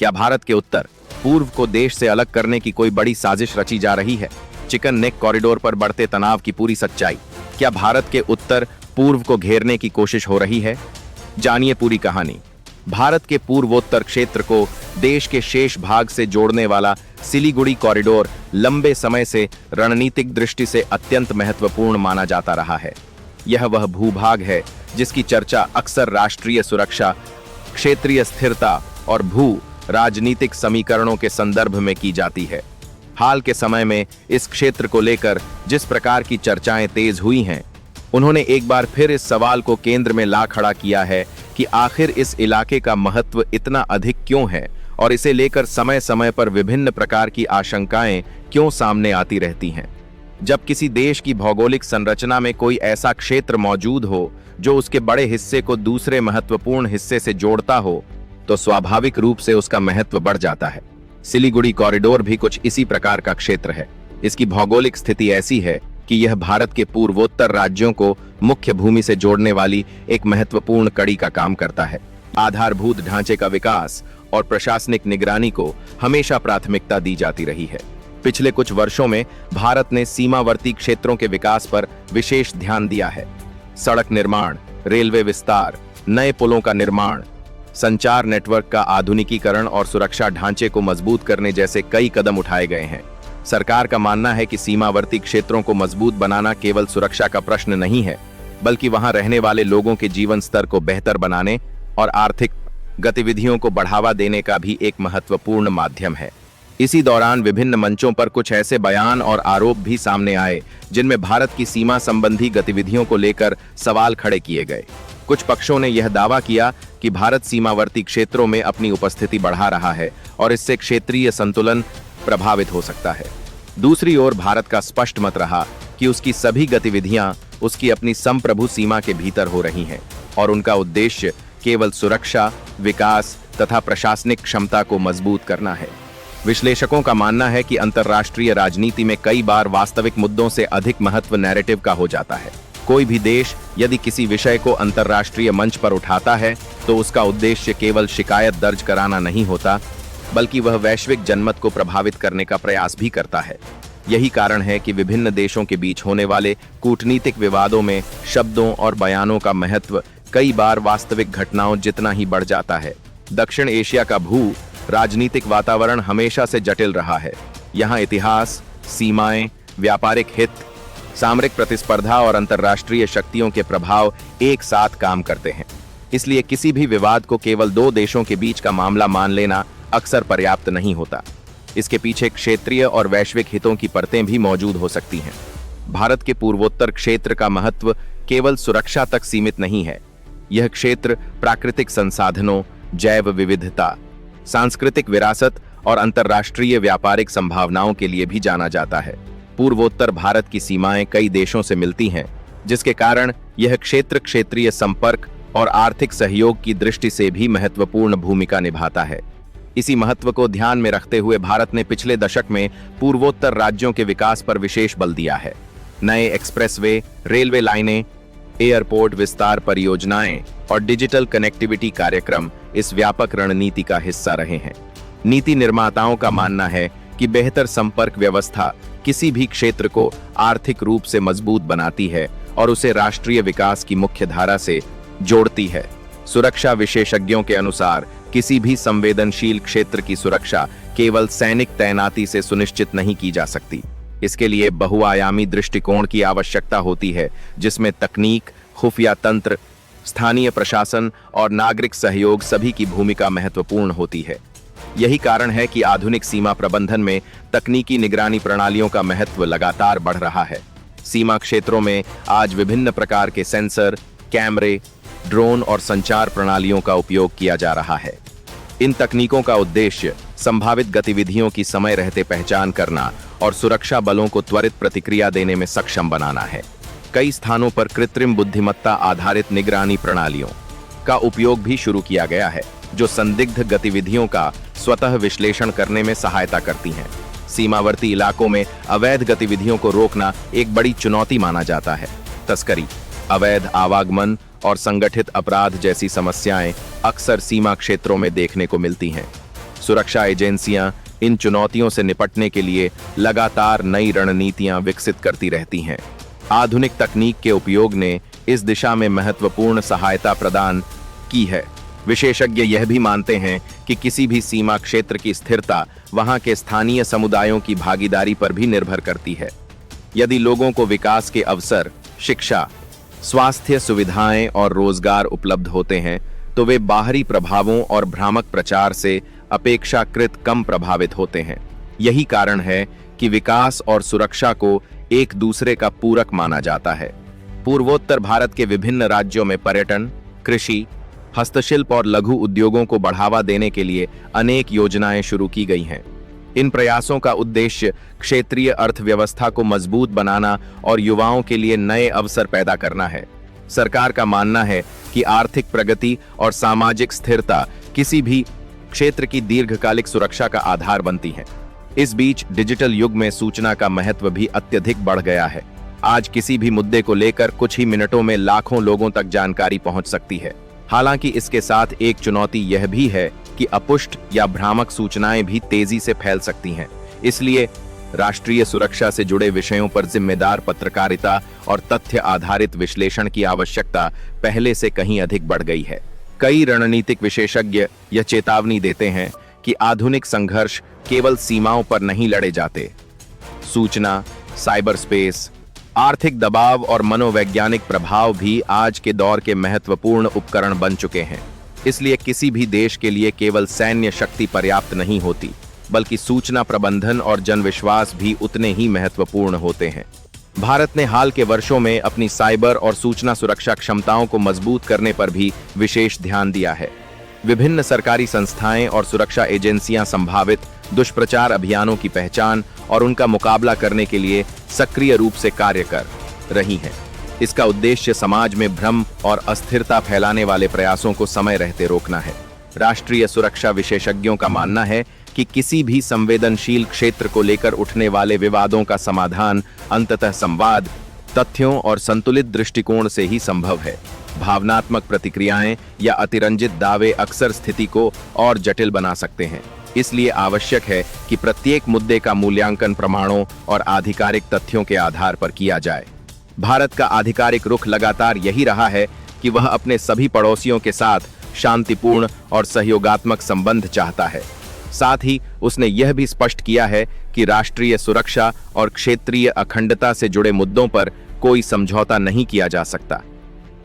क्या भारत के उत्तर पूर्व को देश से अलग करने की कोई बड़ी साजिश रची जा रही है? चिकन नेक कॉरिडोर पर बढ़ते तनाव की पूरी सच्चाई। क्या भारत के उत्तर पूर्व को घेरने की कोशिश हो रही है? जानिए पूरी कहानी। भारत के पूर्वोत्तर क्षेत्र को देश के शेष भाग से जोड़ने वाला सिलीगुड़ी कॉरिडोर लंबे समय से रणनीतिक दृष्टि से अत्यंत महत्वपूर्ण माना जाता रहा है। यह वह भूभाग है जिसकी चर्चा अक्सर राष्ट्रीय सुरक्षा, क्षेत्रीय स्थिरता और भू राजनीतिक समीकरणों के संदर्भ में की जाती है। हाल के समय में इस क्षेत्र को लेकर जिस प्रकार की चर्चाएं तेज हुई हैं, उन्होंने एक बार फिर इस सवाल को केंद्र में ला खड़ा किया है कि आखिर इस इलाके का महत्व इतना अधिक क्यों है और इसे लेकर समय समय पर विभिन्न प्रकार की आशंकाएं क्यों सामने आती रहती हैं। जब किसी देश की भौगोलिक संरचना में कोई ऐसा क्षेत्र मौजूद हो जो उसके बड़े हिस्से को दूसरे महत्वपूर्ण हिस्से से जोड़ता हो, तो स्वाभाविक रूप से उसका महत्व बढ़ जाता है। सिलीगुड़ी कॉरिडोर भी कुछ इसी प्रकार का क्षेत्र है। इसकी भौगोलिक स्थिति ऐसी है कि यह भारत के पूर्वोत्तर राज्यों को मुख्य भूमि से जोड़ने वाली एक महत्वपूर्ण कड़ी का काम करता है। आधारभूत ढांचे का विकास और प्रशासनिक निगरानी को हमेशा प्राथमिकता दी जाती रही है। पिछले कुछ वर्षों में भारत ने सीमावर्ती क्षेत्रों के विकास पर विशेष ध्यान दिया है। सड़क निर्माण, रेलवे विस्तार, नए पुलों का निर्माण, संचार नेटवर्क का आधुनिकीकरण और सुरक्षा ढांचे को मजबूत करने जैसे कई कदम उठाए गए हैं। सरकार का मानना है कि सीमावर्ती क्षेत्रों को मजबूत बनाना केवल सुरक्षा का प्रश्न नहीं है, बल्कि वहां रहने वाले लोगों के जीवन स्तर को बेहतर बनाने और आर्थिक गतिविधियों को बढ़ावा देने का भी एक महत्वपूर्ण माध्यम है। इसी दौरान विभिन्न मंचों पर कुछ ऐसे बयान और आरोप भी सामने आए जिनमें भारत की सीमा संबंधी गतिविधियों को लेकर सवाल खड़े किए गए। कुछ पक्षों ने यह दावा किया कि भारत सीमावर्ती क्षेत्रों में अपनी उपस्थिति बढ़ा रहा है और इससे क्षेत्रीय संतुलन प्रभावित हो सकता है। दूसरी ओर भारत का स्पष्ट मत रहा कि उसकी सभी गतिविधियां उसकी अपनी संप्रभु सीमा के भीतर हो रही हैं और उनका उद्देश्य केवल सुरक्षा, विकास तथा प्रशासनिक क्षमता को मजबूत करना है। विश्लेषकों का मानना है कि अंतर्राष्ट्रीय राजनीति में कई बार वास्तविक मुद्दों से अधिक महत्व नैरेटिव का हो जाता है। कोई भी देश यदि किसी विषय को अंतर्राष्ट्रीय मंच पर उठाता है तो उसका उद्देश्य केवल शिकायत दर्ज कराना नहीं होता, बल्कि वह वैश्विक जनमत को प्रभावित करने का प्रयास भी करता है। यही कारण है कि विभिन्न देशों के बीच होने वाले कूटनीतिक विवादों में शब्दों और बयानों का महत्व कई बार वास्तविक घटनाओं जितना ही बढ़ जाता है। दक्षिण एशिया का भू राजनीतिक वातावरण हमेशा से जटिल रहा है। यहाँ इतिहास, सीमाएं, व्यापारिक हित, सामरिक प्रतिस्पर्धा और अंतर्राष्ट्रीय शक्तियों के प्रभाव एक साथ काम करते हैं। इसलिए किसी भी विवाद को केवल दो देशों के बीच का मामला मान लेना अक्सर पर्याप्त नहीं होता। इसके पीछे क्षेत्रीय और वैश्विक हितों की परतें भी मौजूद हो सकती हैं। भारत के पूर्वोत्तर क्षेत्र का महत्व केवल सुरक्षा तक सीमित नहीं है। यह क्षेत्र प्राकृतिक संसाधनों, जैव विविधता, सांस्कृतिक विरासत और अंतर्राष्ट्रीय व्यापारिक संभावनाओं के लिए भी जाना जाता है। पूर्वोत्तर भारत की सीमाएं कई देशों से मिलती हैं, जिसके कारण यह क्षेत्र क्षेत्रीय संपर्क और आर्थिक सहयोग की दृष्टि से भी महत्वपूर्ण भूमिका निभाता है। इसी महत्व को ध्यान में रखते हुए भारत ने पिछले दशक में पूर्वोत्तर राज्यों के विकास पर विशेष बल दिया है। नए एक्सप्रेसवे, रेलवे लाइनें, एयरपोर्ट विस्तार परियोजनाएं और डिजिटल कनेक्टिविटी कार्यक्रम इस व्यापक रणनीति का हिस्सा रहे हैं। नीति निर्माताओं का मानना है कि बेहतर संपर्क व्यवस्था किसी भी क्षेत्र को आर्थिक रूप से मजबूत बनाती है और उसे राष्ट्रीय विकास की मुख्य धारा से जोड़ती है। सुरक्षा विशेषज्ञों के अनुसार किसी भी संवेदनशील क्षेत्र की सुरक्षा केवल सैनिक तैनाती से सुनिश्चित नहीं की जा सकती। इसके लिए बहुआयामी दृष्टिकोण की आवश्यकता होती है, जिसमें तकनीक, खुफिया तंत्र, स्थानीय प्रशासन और नागरिक सहयोग सभी की भूमिका महत्वपूर्ण होती है। यही कारण है कि आधुनिक सीमा प्रबंधन में तकनीकी निगरानी प्रणालियों का महत्व लगातार बढ़ रहा है। सीमा क्षेत्रों में आज विभिन्न प्रकार के सेंसर, कैमरे, ड्रोन और संचार प्रणालियों का उपयोग किया जा रहा है। इन तकनीकों का उद्देश्य संभावित गतिविधियों की समय रहते पहचान करना और सुरक्षा बलों को त्वरित प्रतिक्रिया देने में सक्षम बनाना है। कई स्थानों पर कृत्रिम बुद्धिमत्ता आधारित निगरानी प्रणालियों का उपयोग भी शुरू किया गया है, जो संदिग्ध गतिविधियों का स्वतः विश्लेषण करने में सहायता करती हैं। सीमावर्ती इलाकों में अवैध गतिविधियों को रोकना एक बड़ी चुनौती माना जाता है। तस्करी, अवैध आवागमन और संगठित अपराध जैसी समस्याएं अक्सर सीमा क्षेत्रों में देखने को मिलती हैं। सुरक्षा एजेंसियां इन चुनौतियों से निपटने के लिए लगातार नई रणनीतियां विकसित करती रहती हैं। आधुनिक तकनीक के उपयोग ने इस दिशा में महत्वपूर्ण सहायता प्रदान की है। विशेषज्ञ यह भी मानते हैं कि किसी भी सीमा क्षेत्र की स्थिरता वहां के स्थानीय समुदायों की भागीदारी पर भी निर्भर करती है। यदि लोगों को विकास के अवसर, शिक्षा, स्वास्थ्य सुविधाएं और रोजगार उपलब्ध होते हैं तो वे बाहरी प्रभावों और भ्रामक प्रचार से अपेक्षाकृत कम प्रभावित होते हैं। यही कारण है कि विकास और सुरक्षा को एक दूसरे का पूरक माना जाता है। पूर्वोत्तर भारत के विभिन्न राज्यों में पर्यटन, कृषि, हस्तशिल्प और लघु उद्योगों को बढ़ावा देने के लिए अनेक योजनाएं शुरू की गई हैं। इन प्रयासों का उद्देश्य क्षेत्रीय अर्थव्यवस्था को मजबूत बनाना और युवाओं के लिए नए अवसर पैदा करना है। सरकार का मानना है कि आर्थिक प्रगति और सामाजिक स्थिरता किसी भी क्षेत्र की दीर्घकालिक सुरक्षा का आधार बनती है। इस बीच डिजिटल युग में सूचना का महत्व भी अत्यधिक बढ़ गया है। आज किसी भी मुद्दे को लेकर कुछ ही मिनटों में लाखों लोगों तक जानकारी पहुंच सकती है। हालांकि इसके साथ एक चुनौती यह भी है कि अपुष्ट या भ्रामक सूचनाएं भी तेजी से फैल सकती हैं। इसलिए राष्ट्रीय सुरक्षा से जुड़े विषयों पर जिम्मेदार पत्रकारिता और तथ्य आधारित विश्लेषण की आवश्यकता पहले से कहीं अधिक बढ़ गई है। कई रणनीतिक विशेषज्ञ यह चेतावनी देते हैं कि आधुनिक संघर्ष केवल सीमाओं पर नहीं लड़े जाते। सूचना, साइबर स्पेस, आर्थिक दबाव और मनोवैज्ञानिक प्रभाव भी आज के दौर के महत्वपूर्ण उपकरण बन चुके हैं। इसलिए किसी भी देश के लिए केवल सैन्य शक्ति पर्याप्त नहीं होती, बल्कि सूचना प्रबंधन और जनविश्वास भी उतने ही महत्वपूर्ण होते हैं। भारत ने हाल के वर्षों में अपनी साइबर और सूचना सुरक्षा क्षमताओं को मजबूत करने पर भी विशेष ध्यान दिया है। विभिन्न सरकारी संस्थाएं और सुरक्षा एजेंसियां संभावित दुष्प्रचार अभियानों की पहचान और उनका मुकाबला करने के लिए सक्रिय रूप से कार्य कर रही हैं। इसका उद्देश्य समाज में भ्रम और अस्थिरता फैलाने वाले प्रयासों को समय रहते रोकना है। राष्ट्रीय सुरक्षा विशेषज्ञों का मानना है कि किसी भी संवेदनशील क्षेत्र को लेकर उठने वाले विवादों का समाधान अंततः संवाद, तथ्यों और संतुलित दृष्टिकोण से ही संभव है। भावनात्मक प्रतिक्रियाएं या अतिरंजित दावे अक्सर स्थिति को और जटिल बना सकते हैं। इसलिए आवश्यक है कि प्रत्येक मुद्दे का मूल्यांकन प्रमाणों और आधिकारिक तथ्यों के आधार पर किया जाए। भारत का आधिकारिक रुख लगातार यही रहा है कि वह अपने सभी पड़ोसियों के साथ शांतिपूर्ण और सहयोगात्मक संबंध चाहता है। साथ ही उसने यह भी स्पष्ट किया है कि राष्ट्रीय सुरक्षा और क्षेत्रीय अखंडता से जुड़े मुद्दों पर कोई समझौता नहीं किया जा सकता।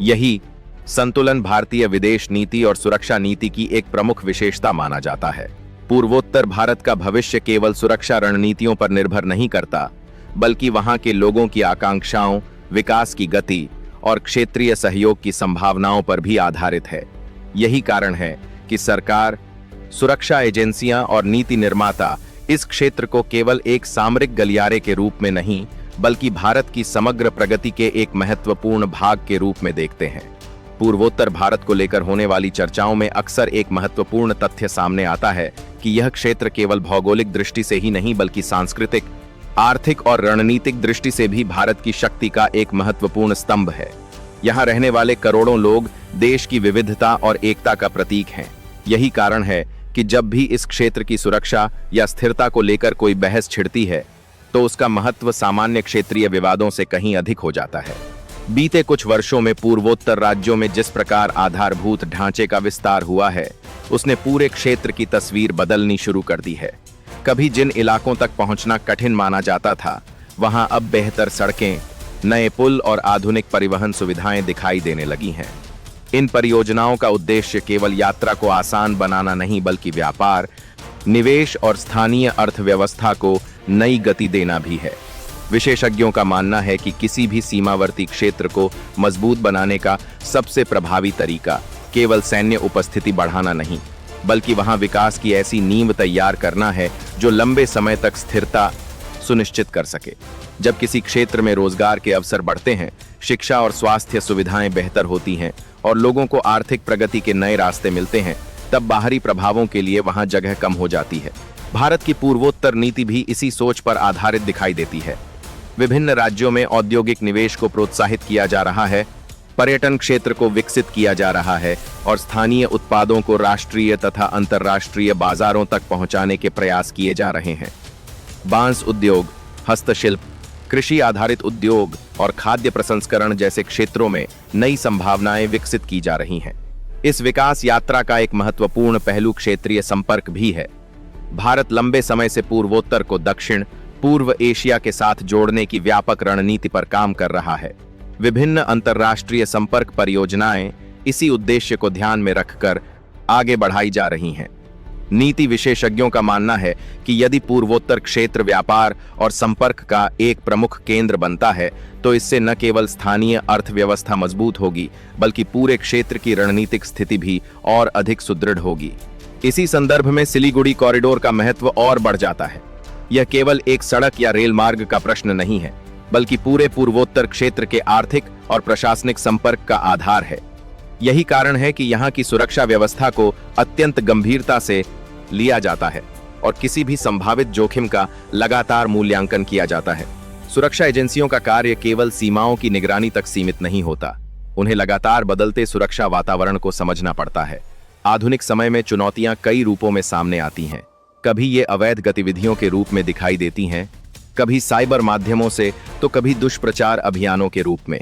यही संतुलन भारतीय विदेश नीति और सुरक्षा नीति की एक प्रमुख विशेषता माना जाता है। पूर्वोत्तर भारत का भविष्य केवल सुरक्षा रणनीतियों पर निर्भर नहीं करता, बल्कि वहां के लोगों की आकांक्षाओं, विकास की गति और क्षेत्रीय सहयोग की संभावनाओं पर भी आधारित है। यही कारण है कि सरकार, सुरक्षा एजेंसियां और नीति निर्माता इस क्षेत्र को केवल एक सामरिक गलियारे के रूप में नहीं, बल्कि भारत की समग्र प्रगति के एक महत्वपूर्ण भाग के रूप में देखते हैं। पूर्वोत्तर भारत को लेकर होने वाली चर्चाओं में अक्सर एक महत्वपूर्ण तथ्य सामने आता है कि यह क्षेत्र केवल भौगोलिक दृष्टि से ही नहीं, बल्कि सांस्कृतिक, आर्थिक और रणनीतिक दृष्टि से भी भारत की शक्ति का एक महत्वपूर्ण स्तंभ है। यहाँ रहने वाले करोड़ों लोग देश की विविधता और एकता का प्रतीक हैं। यही कारण है कि जब भी इस क्षेत्र की सुरक्षा या स्थिरता को लेकर कोई बहस छिड़ती है, तो उसका महत्व सामान्य क्षेत्रीय विवादों से कहीं अधिक हो जाता है। बीते कुछ वर्षों में पूर्वोत्तर राज्यों में जिस प्रकार आधारभूत ढांचे का विस्तार हुआ है, उसने पूरे क्षेत्र की तस्वीर बदलनी शुरू कर दी है। कभी जिन इलाकों तक पहुंचना कठिन माना जाता था, वहां अब बेहतर सड़कें, नए पुल और आधुनिक परिवहन सुविधाएं दिखाई देने लगी हैं। इन परियोजनाओं का उद्देश्य केवल यात्रा को आसान बनाना नहीं, बल्कि व्यापार, निवेश और स्थानीय अर्थव्यवस्था को नई गति देना भी है। विशेषज्ञों का मानना है कि किसी भी सीमावर्ती क्षेत्र को मजबूत बनाने का सबसे प्रभावी तरीका केवल सैन्य उपस्थिति बढ़ाना नहीं, बल्कि वहां विकास की ऐसी नींव तैयार करना है जो लंबे समय तक स्थिरता सुनिश्चित कर सके। जब किसी क्षेत्र में रोजगार के अवसर बढ़ते हैं, शिक्षा और स्वास्थ्य सुविधाएं बेहतर होती हैं और लोगों को आर्थिक प्रगति के नए रास्ते मिलते हैं, तब बाहरी प्रभावों के लिए वहां जगह कम हो जाती है। भारत की पूर्वोत्तर नीति भी इसी सोच पर आधारित दिखाई देती है। विभिन्न राज्यों में औद्योगिक निवेश को प्रोत्साहित किया जा रहा है, पर्यटन क्षेत्र को विकसित किया जा रहा है और स्थानीय उत्पादों को राष्ट्रीय तथा अंतर्राष्ट्रीय बाजारों तक पहुंचाने के प्रयास किए जा रहे हैं। बांस उद्योग, हस्तशिल्प, कृषि आधारित उद्योग और खाद्य प्रसंस्करण जैसे क्षेत्रों में नई संभावनाएं विकसित की जा रही हैं। इस विकास यात्रा का एक महत्वपूर्ण पहलू क्षेत्रीय संपर्क भी है। भारत लंबे समय से पूर्वोत्तर को दक्षिण पूर्व एशिया के साथ जोड़ने की व्यापक रणनीति पर काम कर रहा है। विभिन्न अंतर्राष्ट्रीय संपर्क परियोजनाएं इसी उद्देश्य को ध्यान में रखकर आगे बढ़ाई जा रही हैं। नीति विशेषज्ञों का मानना है कि यदि पूर्वोत्तर क्षेत्र व्यापार और संपर्क का एक प्रमुख केंद्र बनता है तो इससे न केवल स्थानीय अर्थव्यवस्था मजबूत होगी बल्कि पूरे क्षेत्र की रणनीतिक स्थिति भी और अधिक सुदृढ़ होगी। इसी संदर्भ में सिलीगुड़ी कॉरिडोर का महत्व और बढ़ जाता है। यह केवल एक सड़क या रेल मार्ग का प्रश्न नहीं है बल्कि पूरे पूर्वोत्तर क्षेत्र के आर्थिक और प्रशासनिक संपर्क का आधार है। यही कारण है कि यहाँ की सुरक्षा व्यवस्था को अत्यंत गंभीरता से लिया जाता है और किसी भी संभावित जोखिम का लगातार मूल्यांकन किया जाता है। सुरक्षा एजेंसियों का कार्य केवल सीमाओं की निगरानी तक सीमित नहीं होता, उन्हें लगातार बदलते सुरक्षा वातावरण को समझना पड़ता है। आधुनिक समय में चुनौतियां कई रूपों में सामने आती हैं। कभी ये अवैध गतिविधियों के रूप में दिखाई देती हैं, कभी साइबर माध्यमों से तो कभी दुष्प्रचार अभियानों के रूप में।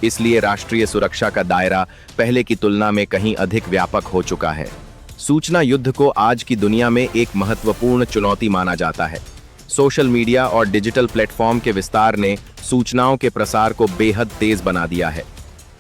इसलिए राष्ट्रीय सुरक्षा का दायरा पहले की तुलना में कहीं अधिक व्यापक हो चुका है। सूचना युद्ध को आज की दुनिया में एक महत्वपूर्ण चुनौती माना जाता है। सोशल मीडिया और डिजिटल प्लेटफॉर्म के विस्तार ने सूचनाओं के प्रसार को बेहद तेज बना दिया है।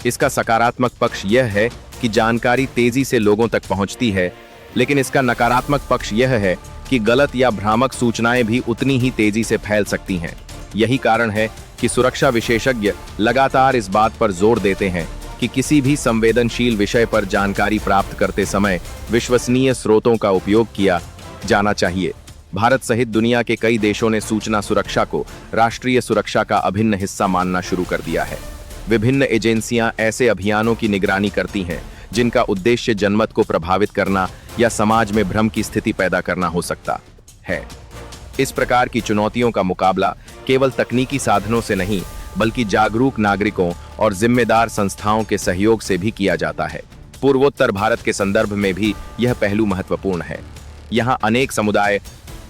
इसका सकारात्मक पक्ष यह है कि जानकारी तेजी से लोगों तक पहुंचती है, लेकिन इसका नकारात्मक पक्ष यह है कि गलत या भ्रामक सूचनाएं भी उतनी ही तेजी से फैल सकती हैं। यही कारण है कि सुरक्षा विशेषज्ञ लगातार इस बात पर जोर देते हैं कि किसी भी संवेदनशील विषय पर जानकारी प्राप्त करते समय विश्वसनीय स्रोतों का उपयोग किया जाना चाहिए। भारत सहित दुनिया के कई देशों ने सूचना सुरक्षा को राष्ट्रीय सुरक्षा का अभिन्न हिस्सा मानना शुरू कर दिया है। विभिन्न एजेंसियां ऐसे अभियानों की निगरानी करती हैं जिनका उद्देश्य जनमत को प्रभावित करना या समाज में भ्रम की स्थिति पैदा करना हो सकता है। इस प्रकार की चुनौतियों का मुकाबला केवल तकनीकी साधनों से नहीं बल्कि जागरूक नागरिकों और जिम्मेदार संस्थाओं के सहयोग से भी किया जाता है। पूर्वोत्तर भारत के संदर्भ में भी यह पहलू महत्वपूर्ण है। यहाँ अनेक समुदाय,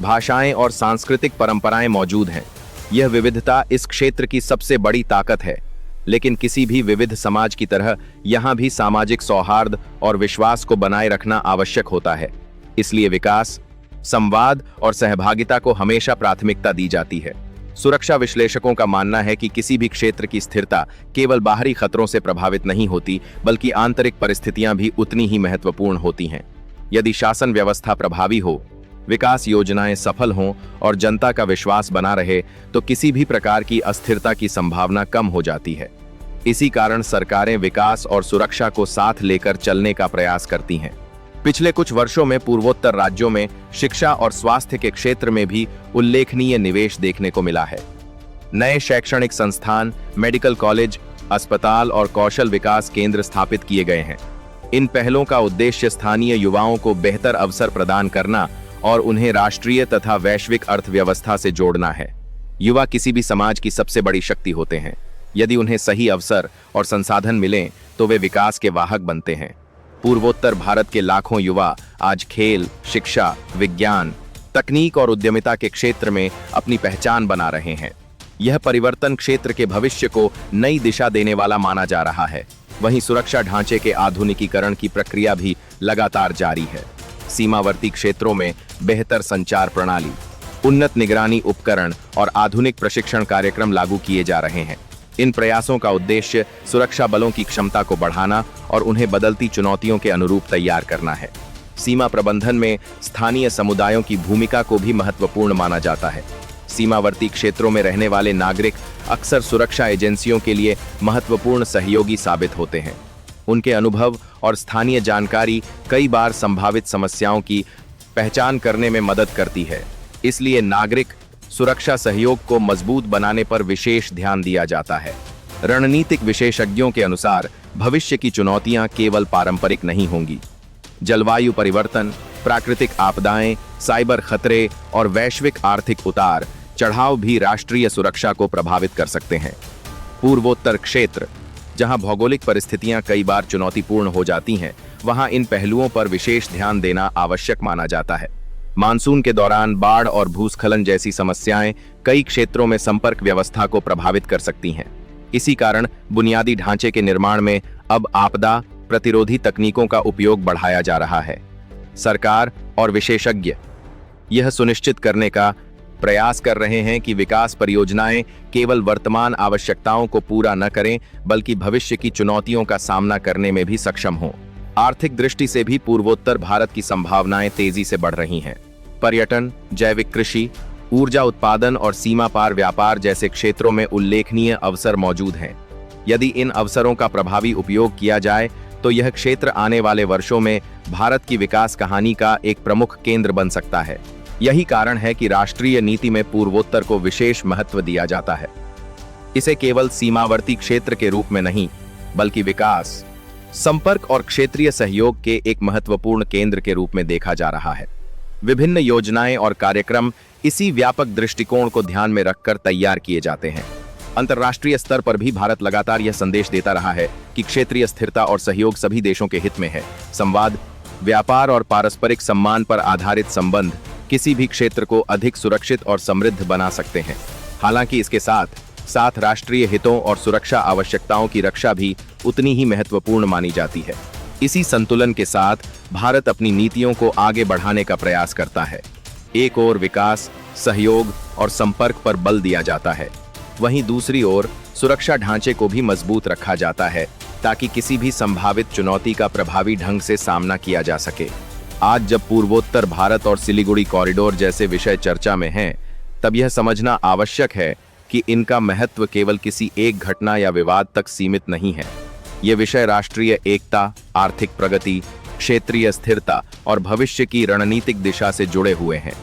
भाषाएं और सांस्कृतिक परंपराएं मौजूद हैं। यह विविधता इस क्षेत्र की सबसे बड़ी ताकत है, लेकिन किसी भी विविध समाज की तरह यहाँ भी सामाजिक सौहार्द और विश्वास को बनाए रखना आवश्यक होता है। इसलिए विकास, संवाद और सहभागिता को हमेशा प्राथमिकता दी जाती है। सुरक्षा विश्लेषकों का मानना है कि किसी भी क्षेत्र की स्थिरता केवल बाहरी खतरों से प्रभावित नहीं होती बल्कि आंतरिक परिस्थितियां भी उतनी ही महत्वपूर्ण होती हैं। यदि शासन व्यवस्था प्रभावी हो, विकास योजनाएं सफल हों और जनता का विश्वास बना रहे तो किसी भी प्रकार की अस्थिरता की संभावना कम हो जाती है। इसी कारण सरकारें विकास और सुरक्षा को साथ लेकर चलने का प्रयास करती हैं। पिछले कुछ वर्षों में पूर्वोत्तर राज्यों में शिक्षा और स्वास्थ्य के क्षेत्र में भी उल्लेखनीय निवेश देखने को मिला है। नए शैक्षणिक संस्थान, मेडिकल कॉलेज, अस्पताल और कौशल विकास केंद्र स्थापित किए गए हैं। इन पहलों का उद्देश्य स्थानीय युवाओं को बेहतर अवसर प्रदान करना और उन्हें राष्ट्रीय तथा वैश्विक अर्थव्यवस्था से जोड़ना है। युवा किसी भी समाज की सबसे बड़ी शक्ति होते हैं। यदि उन्हें सही अवसर और संसाधन मिलें तो वे विकास के वाहक बनते हैं। पूर्वोत्तर भारत के लाखों युवा आज खेल, शिक्षा, विज्ञान, तकनीक और उद्यमिता के क्षेत्र में अपनी पहचान बना रहे हैं। यह परिवर्तन क्षेत्र के भविष्य को नई दिशा देने वाला माना जा रहा है। वहीं सुरक्षा ढांचे के आधुनिकीकरण की प्रक्रिया भी लगातार जारी है। सीमावर्ती क्षेत्रों में बेहतर संचार प्रणाली, उन्नत निगरानी उपकरण और आधुनिक प्रशिक्षण कार्यक्रम लागू किए जा रहे हैं। इन प्रयासों का उद्देश्य सुरक्षा बलों की क्षमता को बढ़ाना और उन्हें बदलती चुनौतियों के अनुरूप तैयार करना है। सीमा प्रबंधन में स्थानीय समुदायों की भूमिका को भी महत्वपूर्ण माना जाता है। सीमावर्ती क्षेत्रों में रहने वाले नागरिक अक्सर सुरक्षा एजेंसियों के लिए महत्वपूर्ण सहयोगी साबित होते हैं। उनके अनुभव और स्थानीय जानकारी कई बार संभावित समस्याओं की पहचान करने में मदद करती है। इसलिए नागरिक सुरक्षा सहयोग को मजबूत बनाने पर विशेष ध्यान दिया जाता है। रणनीतिक विशेषज्ञों के अनुसार भविष्य की चुनौतियां केवल पारंपरिक नहीं होंगी। जलवायु परिवर्तन, प्राकृतिक आपदाएं, साइबर खतरे और वैश्विक आर्थिक उतार चढ़ाव भी राष्ट्रीय सुरक्षा को प्रभावित कर सकते हैं। पूर्वोत्तर क्षेत्र जहां भौगोलिक परिस्थितियां कई बार चुनौतीपूर्ण हो जाती हैं, वहां इन पहलुओं पर विशेष ध्यान देना आवश्यक माना जाता है। मानसून के दौरान बाढ़ और भूस्खलन जैसी समस्याएं कई क्षेत्रों में संपर्क व्यवस्था को प्रभावित कर सकती हैं। इसी कारण बुनियादी ढांचे के निर्माण में अब आपदा प्रतिरोधी तकनीकों का उपयोग बढ़ाया जा रहा है। सरकार और विशेषज्ञ यह सुनिश्चित करने का प्रयास कर रहे हैं कि विकास परियोजनाएं केवल वर्तमान आवश्यकताओं को पूरा न करें, बल्कि भविष्य की चुनौतियों का सामना करने में भी सक्षम हों। आर्थिक दृष्टि से भी पूर्वोत्तर भारत की संभावनाएं तेजी से बढ़ रही हैं। पर्यटन, जैविक कृषि, ऊर्जा उत्पादन और सीमा पार व्यापार जैसे क्षेत्रों में उल्लेखनीय अवसर मौजूद हैं। यदि इन अवसरों का प्रभावी उपयोग किया जाए तो यह क्षेत्र आने वाले वर्षों में भारत की विकास कहानी का एक प्रमुख केंद्र बन सकता है। यही कारण है कि राष्ट्रीय नीति में पूर्वोत्तर को विशेष महत्व दिया जाता है। इसे केवल सीमावर्ती क्षेत्र के रूप में नहीं, बल्कि विकास, संपर्क और क्षेत्रीय सहयोग के एक महत्वपूर्ण केंद्र के रूप में देखा जा रहा है। विभिन्न योजनाएं और कार्यक्रम इसी व्यापक दृष्टिकोण को ध्यान में रखकर तैयार किए जाते हैं। अंतर्राष्ट्रीय स्तर पर भी भारत लगातार यह संदेश देता रहा है कि क्षेत्रीय स्थिरता और सहयोग सभी देशों के हित में है। संवाद, व्यापार और पारस्परिक सम्मान पर आधारित संबंध किसी भी क्षेत्र को अधिक सुरक्षित और समृद्ध बना सकते हैं। हालांकि इसके साथ साथ राष्ट्रीय हितों और सुरक्षा आवश्यकताओं की रक्षा भी उतनी ही महत्वपूर्ण मानी जाती है। इसी संतुलन के साथ भारत अपनी नीतियों को आगे बढ़ाने का प्रयास करता है। एक ओर विकास, सहयोग और संपर्क पर बल दिया जाता है, वहीं दूसरी ओर सुरक्षा ढांचे को भी मजबूत रखा जाता है ताकि किसी भी संभावित चुनौती का प्रभावी ढंग से सामना किया जा सके। आज जब पूर्वोत्तर भारत और सिलीगुड़ी कॉरिडोर जैसे विषय चर्चा में हैं, तब यह समझना आवश्यक है कि इनका महत्व केवल किसी एक घटना या विवाद तक सीमित नहीं है। ये विषय राष्ट्रीय एकता, आर्थिक प्रगति, क्षेत्रीय स्थिरता और भविष्य की रणनीतिक दिशा से जुड़े हुए हैं।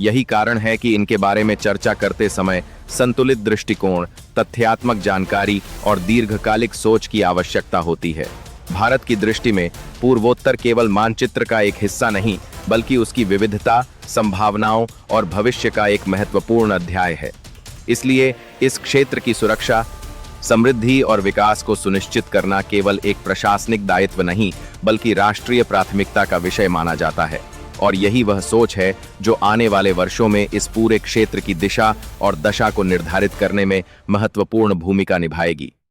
यही कारण है कि इनके बारे में चर्चा करते समय संतुलित दृष्टिकोण, तथ्यात्मक जानकारी और दीर्घकालिक सोच की आवश्यकता होती है। भारत की दृष्टि में पूर्वोत्तर केवल मानचित्र का एक हिस्सा नहीं, बल्कि उसकी विविधता, संभावनाओं और भविष्य का एक महत्वपूर्ण अध्याय है। इसलिए इस क्षेत्र की सुरक्षा, समृद्धि और विकास को सुनिश्चित करना केवल एक प्रशासनिक दायित्व नहीं, बल्कि राष्ट्रीय प्राथमिकता का विषय माना जाता है। और यही वह सोच है जो आने वाले वर्षों में इस पूरे क्षेत्र की दिशा और दशा को निर्धारित करने में महत्वपूर्ण भूमिका निभाएगी।